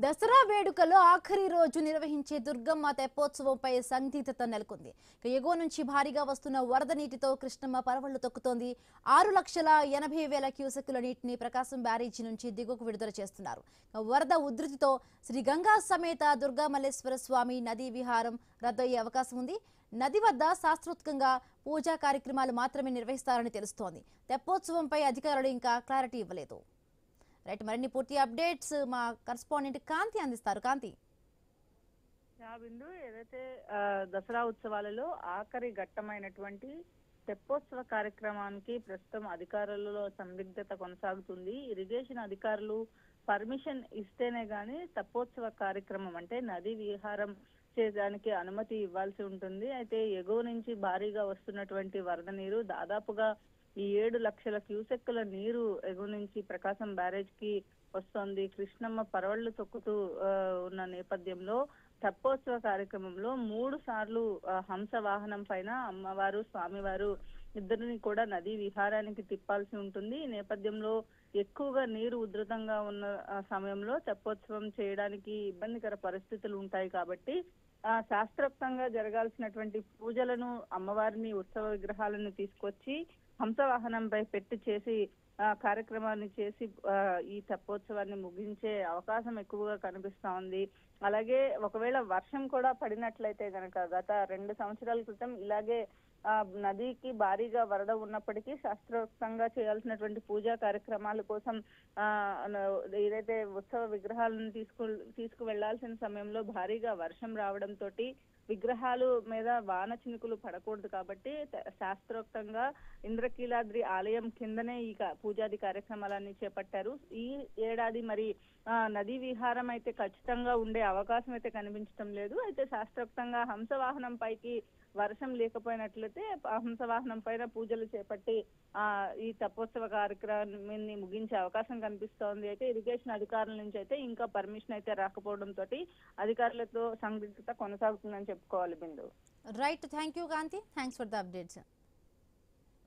దసరా వేడుకలో ఆఖరి రోజు నిర్వహించే దుర్గమ్మ తెప్పోత్సవంపై సందిగ్ధత నెలకొంది. ఎగువ నుంచి భారీగా వస్తున్న వరద నీటితో కృష్ణమ్మ పరవళ్లు తొక్కుతోంది. 6,80,000 క్యూసెక్కుల నీటిని ప్రకాశం బ్యారేజీ నుంచి దిగువకు విడుదల చేస్తున్నారు. వరద ఉధృతితో శ్రీ గంగా సమేత దుర్గామల్లేశ్వర స్వామి నదీ విహారం రద్దయ్యే అవకాశం ఉంది. నది వద్ద శాస్త్రోక్తంగా పూజా కార్యక్రమాలు మాత్రమే నిర్వహిస్తారని తెలుస్తోంది. తెప్పోత్సవంపై అధికారులు ఇంకా క్లారిటీ ఇవ్వలేదు. రైట్, మరిన్ని పూర్తి అప్డేట్స్ మా కరెస్పాండెంట్ కాంతి అందిస్తారు. కాంతి. బిందు, ఏదైతే దసరా ఉత్సవాలలో ఆఖరి ఘట్టమైనటువంటి తెప్పోత్సవ కార్యక్రమానికి ప్రస్తుతం అధికారులలో సందిగ్ధత కొనసాగుతుంది. ఇరిగేషన్ అధికారులు పర్మిషన్ ఇస్తేనే గాని తెప్పోత్సవ కార్యక్రమం అంటే నది విహారం చేయడానికి అనుమతి ఇవ్వాల్సి ఉంటుంది. అయితే ఎగువ నుంచి భారీగా వస్తున్నటువంటి వరద నీరు దాదాపుగా ఈ 7 లక్షల క్యూసెక్కుల నీరు ఎగువ నుంచి ప్రకాశం బ్యారేజ్ కి వస్తోంది. కృష్ణమ్మ పరవళ్లు తొక్కుతూ ఉన్న నేపథ్యంలో తెప్పోత్సవ కార్యక్రమంలో 3 సార్లు హంస వాహనం పైన అమ్మవారు స్వామివారు ఇద్దరిని కూడా నదీ విహారానికి తిప్పాల్సి ఉంటుంది. ఈ నేపథ్యంలో ఎక్కువగా నీరు ఉధృతంగా ఉన్న సమయంలో తెప్పోత్సవం చేయడానికి ఇబ్బందికర పరిస్థితులు ఉంటాయి కాబట్టి శాస్త్రోక్తంగా జరగాల్సినటువంటి పూజలను అమ్మవారిని ఉత్సవ విగ్రహాలను తీసుకొచ్చి హంసవాహనంపై పెట్టి చేసి కార్యక్రమాన్ని చేసి ఈ తెప్పోత్సవాన్ని ముగించే అవకాశం ఎక్కువగా కనిపిస్తా ఉంది. అలాగే ఒకవేళ వర్షం కూడా పడినట్లయితే గనక గత 2 సంవత్సరాల క్రితం ఇలాగే నదికి భారీగా వరద ఉన్నప్పటికీ శాస్త్రోక్తంగా చేయాల్సినటువంటి పూజా కార్యక్రమాల కోసం ఏదైతే ఉత్సవ విగ్రహాలను తీసుకువెళ్లాల్సిన సమయంలో భారీగా వర్షం రావడంతో విగ్రహాలు మీద వాన చినుకులు పడకూడదు కాబట్టి శాస్త్రోక్తంగా ఇంద్రకీలాద్రి ఆలయం కిందనే ఈ పూజాది కార్యక్రమాలన్నీ చేపట్టారు. ఈ ఏడాది మరి నదీ విహారం అయితే ఖచ్చితంగా ఉండే అవకాశం అయితే కనిపించడం లేదు. అయితే శాస్త్రోక్తంగా హంసవాహనం పైకి వర్షం లేకపోయినట్లయితే హంసవాహనం పైన పూజలు చేపట్టి ఈ తెప్పోత్సవ కార్యక్రమాన్ని ముగించే అవకాశం కనిపిస్తోంది. అయితే ఇరిగేషన్ అధికారుల నుంచి అయితే ఇంకా పర్మిషన్ అయితే రాకపోవడంతో అధికారులతో సందిగ్ధత కొనసాగుతుందని చెప్పుకోవాలి. Bindu. Right, thank you Kanthi, thanks for the updates.